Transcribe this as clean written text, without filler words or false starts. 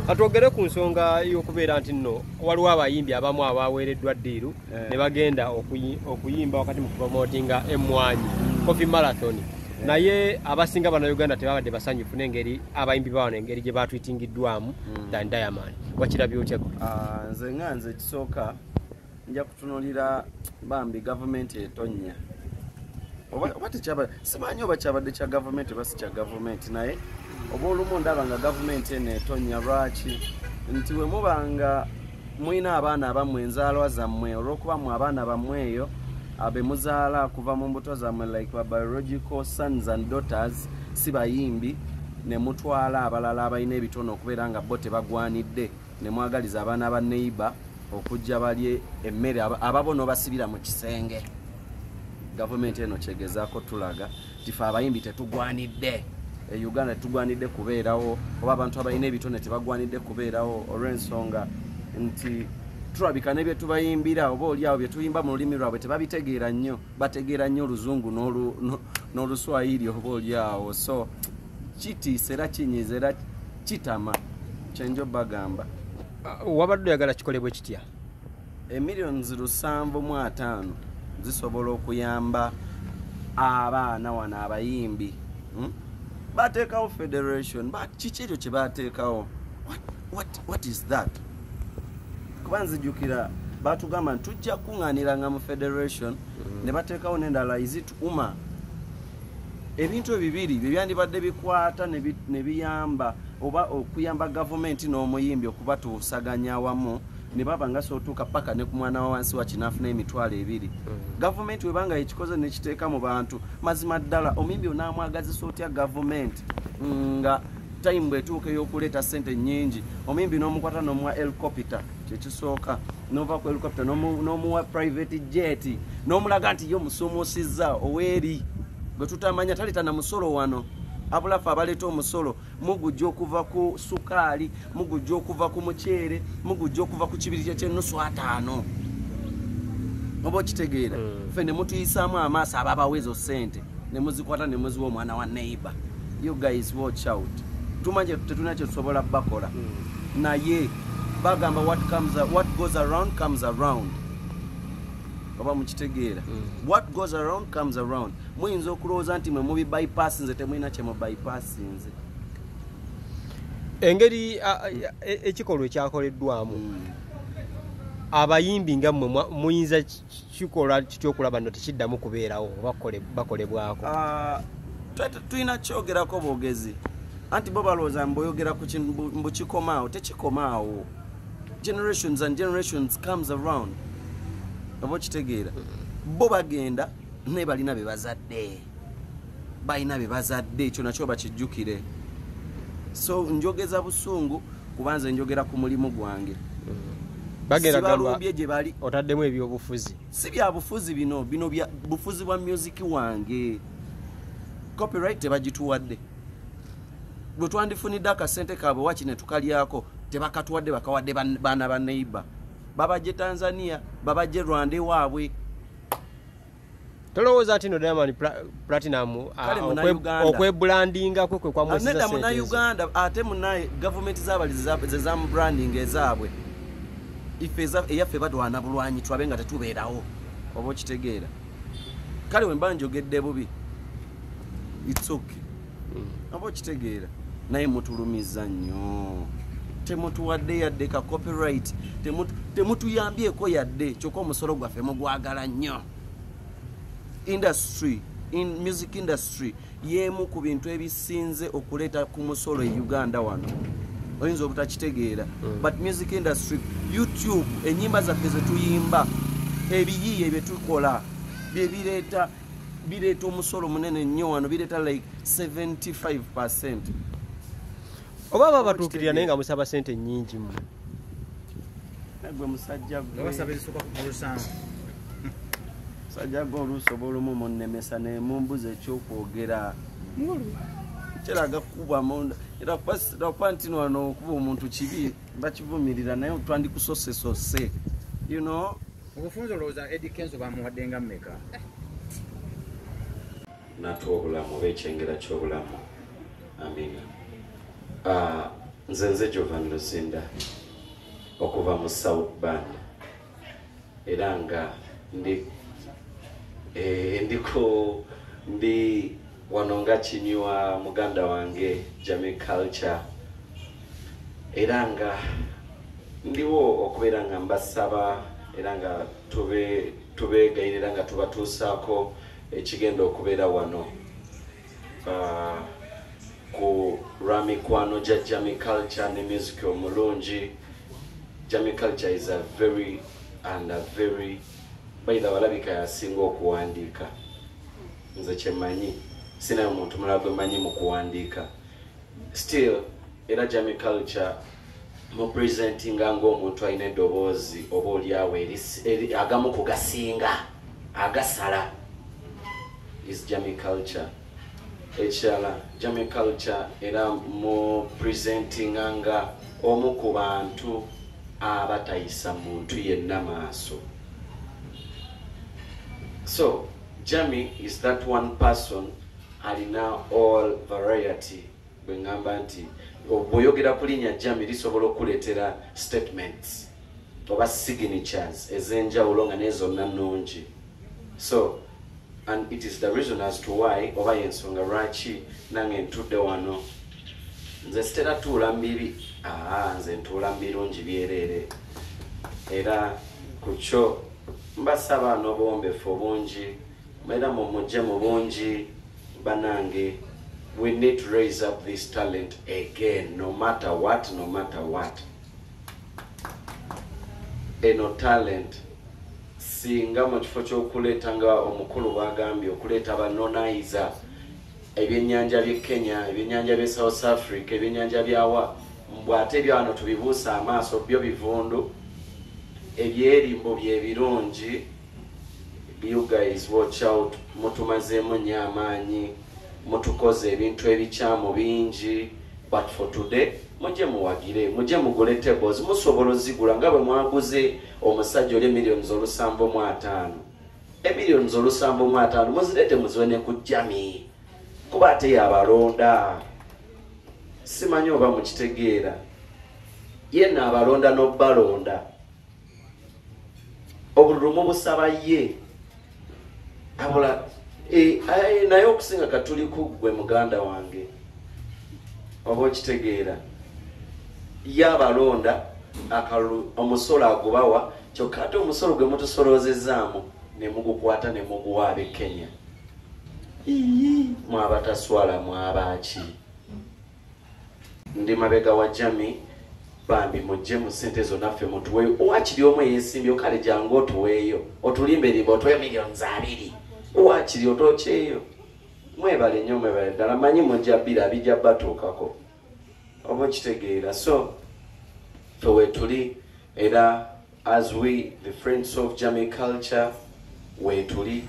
Atwogere ku nsonga y'okubeera nti nno waliwo abayimbi abamu abaweereddwa ddiiru ne bagenda okuyimba wakati mu kupromotinga emmwanyi Coffee Marathon. Naye abasinga bano Uganda tebabadde basanyufu n'engeri abayimbi bawano engeri gye batwitingiddwamu than Diamond. Wakirabye otya? Nze ekisooka nja kutunuulira bambi gavumenti etonnya. Oba tekyaba simanyi oba kyabadde kya gavumenti oba si kya gavumenti naye oba olumu ndaba nga gavumenti eno etonnya lwaki nti we mubanga mulina abaana abammwe enzaalwa zammwe olw'okuba mu abaana bammwe eyo abe muzaala kuva mu mbuto zammwe like ba biological sons and daughters si bayimbi ne mutwala abalala abalina ebitono okubeera nga bo tebagwanidde ne mwagaliza abaana ba neighbor okujja balye emmere ababona obasibira mu kisenge. Gavumenti eno kyegezaako tulaga tife abayimbi tetugwanidde Uganda tetugwanidde kubeerawo oba abantu abalina ebitone tebagwanidde kubeerawo olw'ensonga nti tulabika ne bye tubayimbira oba oliawo bye tuyimba mu lulimi lwabwe tebabitegeera nnyo bategeera nnyo oluzungu n'oluswayiri oba oliawo so kitiisa era kinyiza era kitama kyenjo bagamba. Wabadde oyagala kikolebwe kitya? Millions 7.5 zisobola okuyamba abaana wano abayimbi. Bateekawo federation kiki ekyo kye bateekawo? What is that? Kuba nzijjukira batugamba nti tujja kuŋŋaaniranga mu federation ne bateekawo n'endala izituma ebintu ebibiri bye byandibadde bikwata ne biyamba oba okuyamba gavumenti n'omuyimbi okubatuusaganya awamu ne baba nga sootuuka paka ne ku mwana wa wansi wa kinaafu n'emitwalo ebiri. Gavumenti webanga ekikoze nekiteeka mu bantu mazima ddala omuyimbi onaamwagazisa otya gavumenti nga time bwetuuka ey'okuleeta ssente nnyingi omuyimbi n'omukwata n'omuwa helicopter kyekisooka n'ova ku helicopter n'omuwa private jet n'omulaga nti ye omusoomosizza oweeri gwe tutamanya taleeta na musolo wano abulafu abaleeta omusolo mugujja okuva ku sukaali mugujja okuva ku muceere mugujja okuva ku kibiri ky'ennusu 5 oba okitegeera ffe ne mutuyisaamu amaaso ababawo ezo ssente ne muzikwata ne muziwa omwana wa neighbor. You guys watch out. Tumanje tetuna kye tusobola bakola naye bagamba what goes around comes around. Oba mukitegeera what goes around comes around. Muyinza okulowooza nti mwe mubi bypass nze temulina kye mu bypass nze. Engeri ekikolwa ekyakoleddwamu abayimbi nga mmwe muyinza kikola kityokulaba nno tekiddamu kubeerawo bakolebwako. Tulina kyogerako bwogezi anti bo balowooza mboyogera ku mbu kikomaawo tekikomaawo. Generations and generations comes around. Oba okitegeera bo bagenda naye balina be bazadde balina be bazadde ekyo nakyo bakijjukire. So njogeza busungu kubanza njogera ku mulimu gwange. Bageragalwa gye bali otaddemu ebyobufuzi si bya bufuzi bino bya bufuzi bwa music wange. Copyright tebagituwadde bwe twandifunidde akasente kaabwe wakine tukalyako tebakatuwadde bakawadde baana ba neighbor babajje Tanzania babajje Rwanda ewaabwe. Tolowooza nti no Diamond Platinum okwebrandinga kwe kwa mwezi za muna Uganda ate munaye gavumenti z'abali za branding ezaabwe eyaffe badwana bulwanyi twabe nga tetubeerawo oba okitegeera. Kale we mba njogedde bubi it's okay oba okitegeera naye mutulumiza nnyo temutuwadde yadde ka copyright temutuyambyeko yadde kyokka omusolo gwaffe mugwagala nnyo. Music industry yemu ku bintu ebisinze okuleeta ku musolo e Uganda wano oyinza obutakitegeera but music industry YouTube ennyimba zaffe zetuyimba ebiyiiye bye tukola bye bireeta omusolo munene nnyo wano bireeta like 75%. Oba baba batuukirira naye nga musaba ssente nnyingi mu gwe musajja gwe oluusobola olumu munnemesa ne mumbuza ekyokwogera kiraga kuba munda era kuba nti wano okuba omuntu kibi bakivumirira naye twandikusosesose you know. Obufunza olowooza Eddie Kenzo bamuwaddenga mmeka? Natuwa obulamu oba ekyengera ky'obulamu amina. nze Jovan Lusinda okuva mu South Band era nga ndi wano nga kinywa muganda wange Jamie Culture era nga ndiwo okubeera nga mbasaba era nga tubeegayirira nga tubatuusaako ekigenda okubeera wano ku lwamikwano gya Jamie Culture ne music omulungi. Jamie Culture is a very baida walabika yasinga okuwandiika. Nze kyemanyi sina muntu mulala gwe manyi mu kuwandiika. Still era Jamie Culture mu presentinga ng'omuntu alina eddoboozi oba oliawo agamu kugasinga agasala is Jamie Culture. Ekirala Jamie Culture era mu presentinga nga omu ku bantu abatayisa muntu yenna maaso. So Jamie is that one person alina all variety. Bwengamba nti bw'oyogera ku linnya Jamie lisobola okuleetera statements oba signatures ez'enjawulo nga n'ezonna nnungi. So and it is the reason as to why oba yensonga lwaki nange ntudde wano nze sitera tuula mbiri nze ntuula mbirungi byereere era ku kyo mbasaba n'obwombefu bungi era mumujje mu bungi banange. We need to raise up this talent again, no matter what. Eno talent singa mu kifo ky'okuleeta nga omukulu bw'agambye okuleeta banonayiza ebyennyanja by'e Kenya, ebyennyanja by'e South Africa, ebyennyanja byawa mbwate ebyo wano tubibuusa amaaso byo bivundu ebyerimbo bye birungi. You guys watch out, mutumazeemu nnyo amaanyi, mutukoze ebintu ebikyamu bingi, but for today mujje muwagire, mujje mugule tables, musobola ozigula nga bwe mwaguze omusajja oli $7,500. $7,500 muzirete muziwene ku Jamie kuba ate yabalonda. Simanyi oba mukitegeera yenna abalonda n'obbalonda obululu mubusaba ye abula naye okusinga katuli ku gwe muganda wange oba okitegeera yabalonda omusolo agubawa kyokka ate omusolo gwe mutusolozezaamu ne mugukwata ne muguwa ab'e Kenya. Mwabataswala mwabaki ndi mabega wa Jamie bambi mujje mu ssente zo naffe mutuweeyo owakiri omu eyeesimbye kale jangu otuweeyo otulimbe limba otuweeyo $2,000,000 owakiri otokyeyo. Mwebale nnyo mwebale ddala manyi mujja bbira bijja batuukako oba okitegeera. So fe weetuli era as we the friends of Jamie Culture weetuli